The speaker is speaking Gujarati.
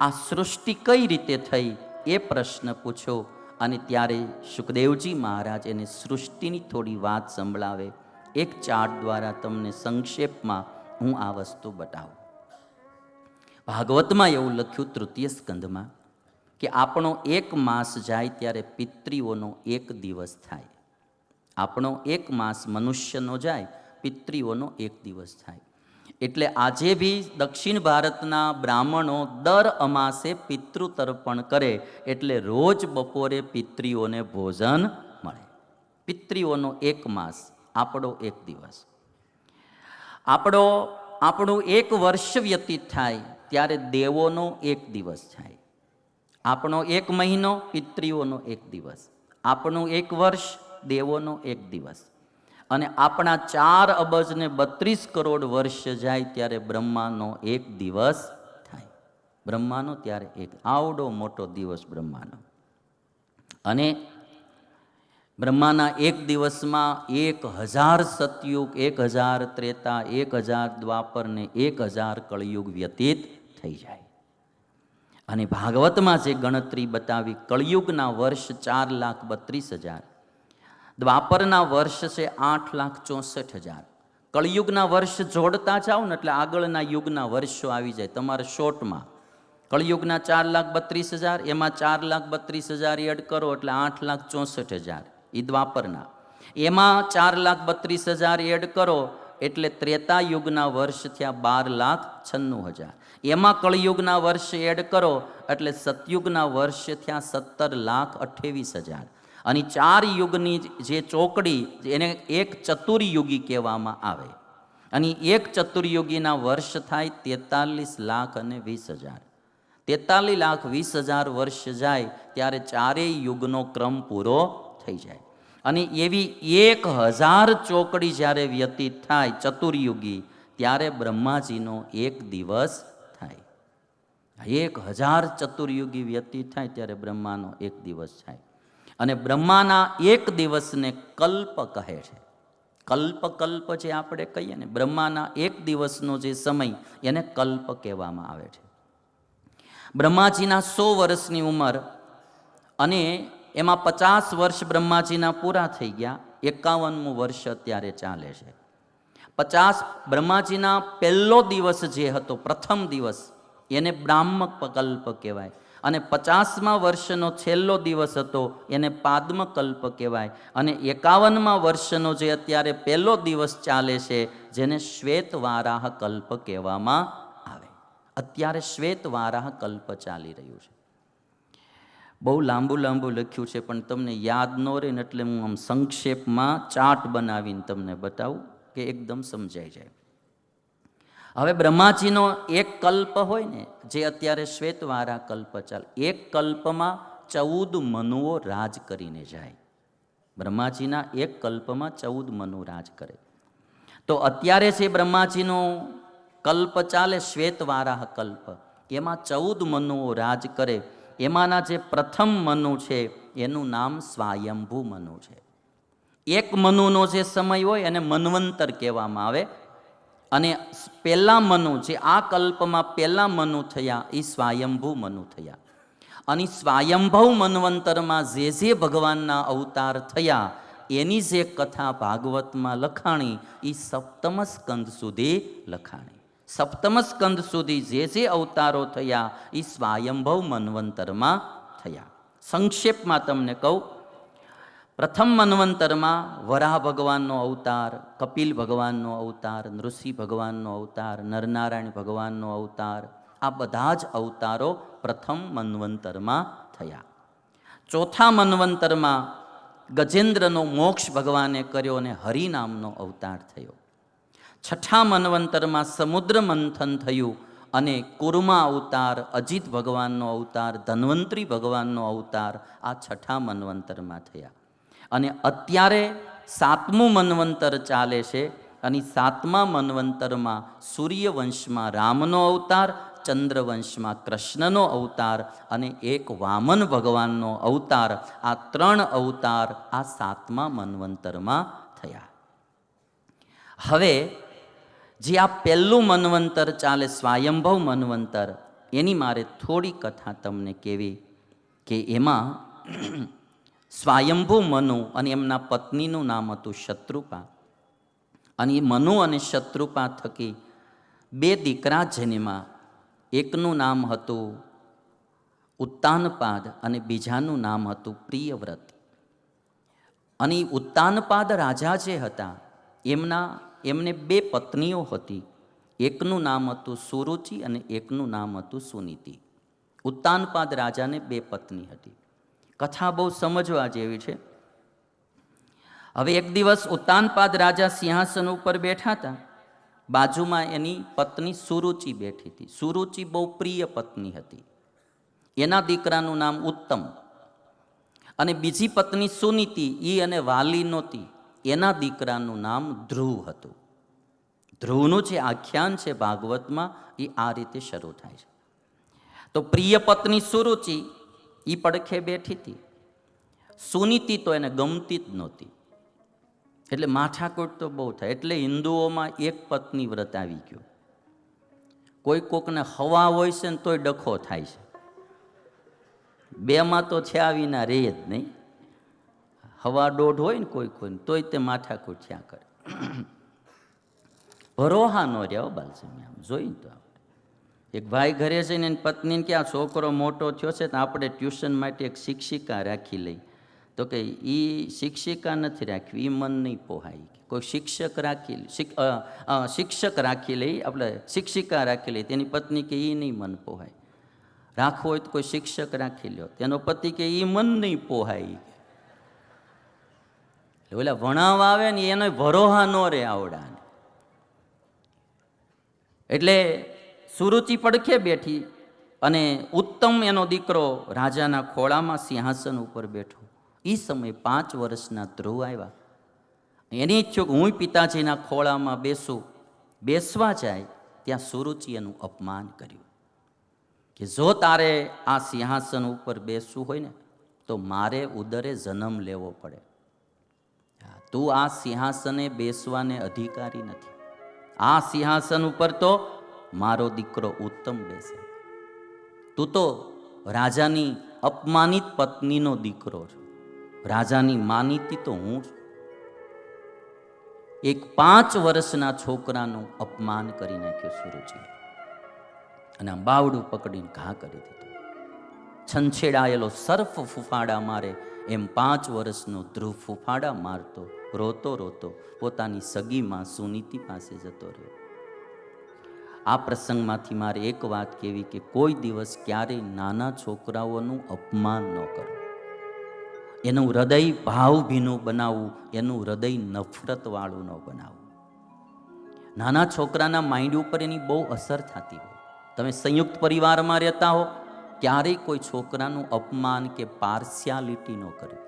આ સૃષ્ટિ કઈ રીતે થઈ એ પ્રશ્ન પૂછો. અને ત્યારે સુખદેવજી મહારાજ એને સૃષ્ટિની થોડી વાત સંભળાવે. એક ચાર્ટ દ્વારા તમને સંક્ષેપમાં હું આ વસ્તુ બતાવું. ભાગવતમાં એવું લખ્યું તૃતીય સ્કંધમાં કે આપણો એક માસ જાય ત્યારે પિતૃઓનો એક દિવસ થાય. આપણો એક માસ મનુષ્યનો જાય, પિતૃઓનો એક દિવસ થાય. એટલે આજે બી દક્ષિણ ભારતના બ્રાહ્મણો દર અમાસે પિતૃ તર્પણ કરે, એટલે રોજ બપોરે પિતૃઓને ભોજન મળે. પિતૃઓનો એક માસ, આપણો એક દિવસ. આપણું એક વર્ષ વ્યતીત થાય ત્યારે દેવોનો એક દિવસ થાય. આપણો એક મહિનો, પિતૃઓનો એક દિવસ. આપણું એક વર્ષ, દેવોનો એક દિવસ. અને આપણા 4 અબજ ને 32 કરોડ વર્ષ જાય ત્યારે બ્રહ્માનો એક દિવસ થાય. બ્રહ્માનો ત્યારે એક આવડો મોટો દિવસ બ્રહ્માનો. અને બ્રહ્માના એક દિવસમાં 1000 સતયુગ, 1000 ત્રેતા, 1000 દ્વાપર ને 1000 કળયુગ વ્યતીત થઈ જાય. અને ભાગવતમાં જે ગણતરી બતાવી, કળયુગના વર્ષ 4,32,000, દ્વાપરના વર્ષ છે 8,64,000. કળયુગના વર્ષ જોડતા જાઓ ને એટલે આગળના યુગના વર્ષો આવી જાય તમારે શોર્ટમાં. કળયુગના 4,32,000, એમાં 4,32,000 એડ કરો એટલે 8,64,000 એ દ્વાપરના. એમાં 4,32,000 એડ કરો એટલે ત્રેતા યુગના વર્ષ થયા 12,96,000. એમાં કળયુગના વર્ષ એડ કરો એટલે સતયુગના વર્ષ થયા 17,28,000. અને 4 યુગની જે ચોકડી એને એક ચતુર્યુગી કહેવામાં આવે. અને એક ચતુર્યુગીના વર્ષ થાય 43,20,000. 43,20,000 વર્ષ જાય ત્યારે 4 યુગનો ક્રમ પૂરો થઈ જાય. અને એવી 1000 ચોકડી જ્યારે વ્યતીત થાય ચતુર્યુગી, ત્યારે બ્રહ્માજીનો એક દિવસ થાય. 1000 ચતુર્યુગી વ્યતીત થાય ત્યારે બ્રહ્માનો એક દિવસ થાય. અને બ્રહ્માના એક દિવસને કલ્પ કહે છે. કલ્પ જે આપણે કહીએ ને, બ્રહ્માના એક દિવસનો જે સમય એને કલ્પ કહેવામાં આવે છે. બ્રહ્માજીના 100 વર્ષની ઉંમર અને એમાં 50 વર્ષ બ્રહ્માજીના પૂરા થઈ ગયા. 51મું વર્ષ અત્યારે ચાલે છે. 50 બ્રહ્માજીના પહેલો દિવસ જે હતો, પ્રથમ દિવસ, એને બ્રાહ્મ કલ્પ કહેવાય. અને 50મા વર્ષનો છેલ્લો દિવસ હતો એને પાદ્મકલ્પ કહેવાય. અને 51મા વર્ષનો જે અત્યારે પહેલો દિવસ ચાલે છે જેને શ્વેતવારાહ કલ્પ કહેવામાં આવે. અત્યારે શ્વેતવારાહ કલ્પ ચાલી રહ્યું છે. બહુ લાંબુ લખ્યું છે પણ તમને યાદ ન રહે ને એટલે હું આમ સંક્ષેપમાં ચાર્ટ બનાવીને તમને બતાવું કે એકદમ સમજાઈ જાય. હવે બ્રહ્માજીનો એક કલ્પ હોય ને, જે અત્યારે શ્વેતવારા કલ્પ ચાલે, એક કલ્પમાં 14 મનુઓ રાજ કરીને જાય. બ્રહ્માજીના એક કલ્પમાં 14 મનુ રાજ કરે. તો અત્યારે જે બ્રહ્માજીનો કલ્પ ચાલે, શ્વેતવારાહ કલ્પ, એમાં 14 મનુઓ રાજ કરે. એમાંના જે પ્રથમ મનુ છે એનું નામ સ્વાયંભૂ મનુ છે. એક મનુનો જે સમય હોય એને મન્વંતર કહેવામાં આવે. અને પહેલા મનુ, જે આ કલ્પમાં પહેલા મનુ થયા, એ સ્વાયંભૂ મનુ થયા. અને સ્વાયંભવ મન્વંતરમાં જે ભગવાનના અવતાર થયા એની જે કથા ભાગવતમાં લખાણી, એ સપ્તમ સ્કંદ સુધી લખાણી. સપ્તમ સ્કંદ સુધી જે અવતારો થયા એ સ્વાયંભવ મન્વંતરમાં થયા. સંક્ષેપમાં તમને કહું, પ્રથમ મન્વંતરમાં વરાહ ભગવાનનો અવતાર, કપિલ ભગવાનનો અવતાર, નૃસિંહ ભગવાનનો અવતાર, નરનારાયણ ભગવાનનો અવતાર, આ બધા જ અવતારો પ્રથમ મન્વંતરમાં થયા. ચોથા મન્વંતરમાં ગજેન્દ્રનો મોક્ષ ભગવાને કર્યો અને હરિનામનો અવતાર થયો. છઠ્ઠા મન્વંતરમાં સમુદ્ર મંથન થયું અને કુર્મા અવતાર, અજીત ભગવાનનો અવતાર, ધન્વંતરી ભગવાનનો અવતાર આ છઠ્ઠા મન્વંતરમાં થયા. અને અત્યારે 7મું મન્વંતર ચાલે છે. અને 7મા મન્વંતરમાં સૂર્યવંશમાં રામનો અવતાર, ચંદ્રવંશમાં કૃષ્ણનો અવતાર અને એક વામન ભગવાનનો અવતાર, આ 3 અવતાર આ 7મા મન્વંતરમાં થયા. હવે જે આ પહેલું મન્વંતર ચાલે, સ્વાયંભવ મન્વંતર, એની મારે થોડી કથા તમને કહેવી કે એમાં સ્વયંભૂ મનુ અને એમના પત્નીનું નામ હતું શત્રુપા, અને એ મનુ અને શત્રુપા થકી બે દીકરા જન્મ્યા. એકનું નામ હતું ઉત્તાનપાદ અને બીજાનું નામ હતું પ્રિયવ્રત. અને ઉત્તાનપાદ રાજા જે હતા એમને બે પત્નીઓ હતી. એકનું નામ હતું સુરુચિ અને એકનું નામ હતું સુનીતિ. ઉત્તાનપાદ રાજાને બે પત્ની હતી. કથા બહુ સમજવા જેવી છે. હવે એક દિવસ ઉત્તાનપાદ રાજા સિંહાસન ઉપર બેઠા હતા. બાજુમાં એની પત્ની સુરુચિ બેઠી હતી. સુરુચિ બહુ પ્રિય પત્ની હતી. એના દીકરાનું નામ ઉત્તમ, અને બીજી પત્ની સુનીતિ, એ અને વાલી નહોતી, એના દીકરાનું નામ ધ્રુવ હતું. ધ્રુવનું જે આખ્યાન છે ભાગવતમાં એ આ રીતે શરૂ થાય છે. તો પ્રિય પત્ની સુરુચિ એ પડખે બેઠી હતી. સુનીતિ તો એને ગમતી જ નહોતી, એટલે માથાકૂટ તો બહુ થાય. એટલે હિન્દુઓમાં એક પત્ની વ્રત આવી ગયું. કોઈ કોકને હવા હોય છે ને તોય ડખો થાય છે. બેમાં તો થયા વિના રહે જ નહીં. હવા દોઢ હોય ને કોઈને તોય તે માથાકૂટ થયા કરે. ભરોહા ન રહ્યા બાલસમી, આમ જોઈને તો એક ભાઈ ઘરે જઈને એની પત્નીને કે આ છોકરો મોટો થયો છે તો આપણે ટ્યુશન માટે એક શિક્ષિકા રાખી લઈ. તો કે એ શિક્ષિકા નથી રાખવી, એ મન નહીં પોહાય. કોઈ શિક્ષક રાખી લઈ, આપણે શિક્ષિકા રાખી લઈ. તેની પત્ની કે એ નહીં મન પોહાય. રાખવો હોય તો કોઈ શિક્ષક રાખી લ્યો. તેનો પતિ કે એ મન નહીં પોહાય. ઓલા ભણાવવા આવે ને એનો ભરોહા ન રહે આવડાને. એટલે સુરુચિ પડખે બેઠી અને ઉત્તમ એનો દીકરો રાજાના ખોળામાં સિંહાસન ઉપર બેઠો. એ સમયે 5 વર્ષના ધ્રુવ આવ્યા. એની ઈચ્છુક હું પિતાજીના ખોળામાં બેસું. બેસવા જાય ત્યાં સુરુચિ એનું અપમાન કર્યું કે જો તારે આ સિંહાસન ઉપર બેસવું હોય ને તો મારે ઉદરે જન્મ લેવો પડે. તું આ સિંહાસને બેસવાને અધિકારી નથી. આ સિંહાસન ઉપર તો મારો દીકરો ઉત્તમ બેસે. તું તો રાજાની અપમાનિત પત્નીનો દીકરો છો. રાજાની માનીતી તો હું છું. એક 5 વર્ષના છોકરાનું અપમાન કરી નાખ્યું સુરુચિ, અને આમ બાવડું પકડીને ઘા કરી દીધું. છંછેડાયેલો સર્ફ ફૂફાડા મારે એમ 5 વર્ષનો ધ્રુવ ફૂફાડા મારતો રોતો રોતો પોતાની સગીમાં સુનીતિ પાસે જતો રહ્યો. આ પ્રસંગમાંથી મારે એક વાત કહેવી કે કોઈ દિવસ ક્યારેય નાના છોકરાઓનું અપમાન ન કરો. એનું હૃદય ભાવભીનું બનાવવું, એનું હૃદય નફરતવાળું ન બનાવવું. નાના છોકરાના માઇન્ડ ઉપર એની બહુ અસર થતી હોય. તમે સંયુક્ત પરિવારમાં રહેતા હો, ક્યારેય કોઈ છોકરાનું અપમાન કે પાર્શિયાલિટી ન કરવી.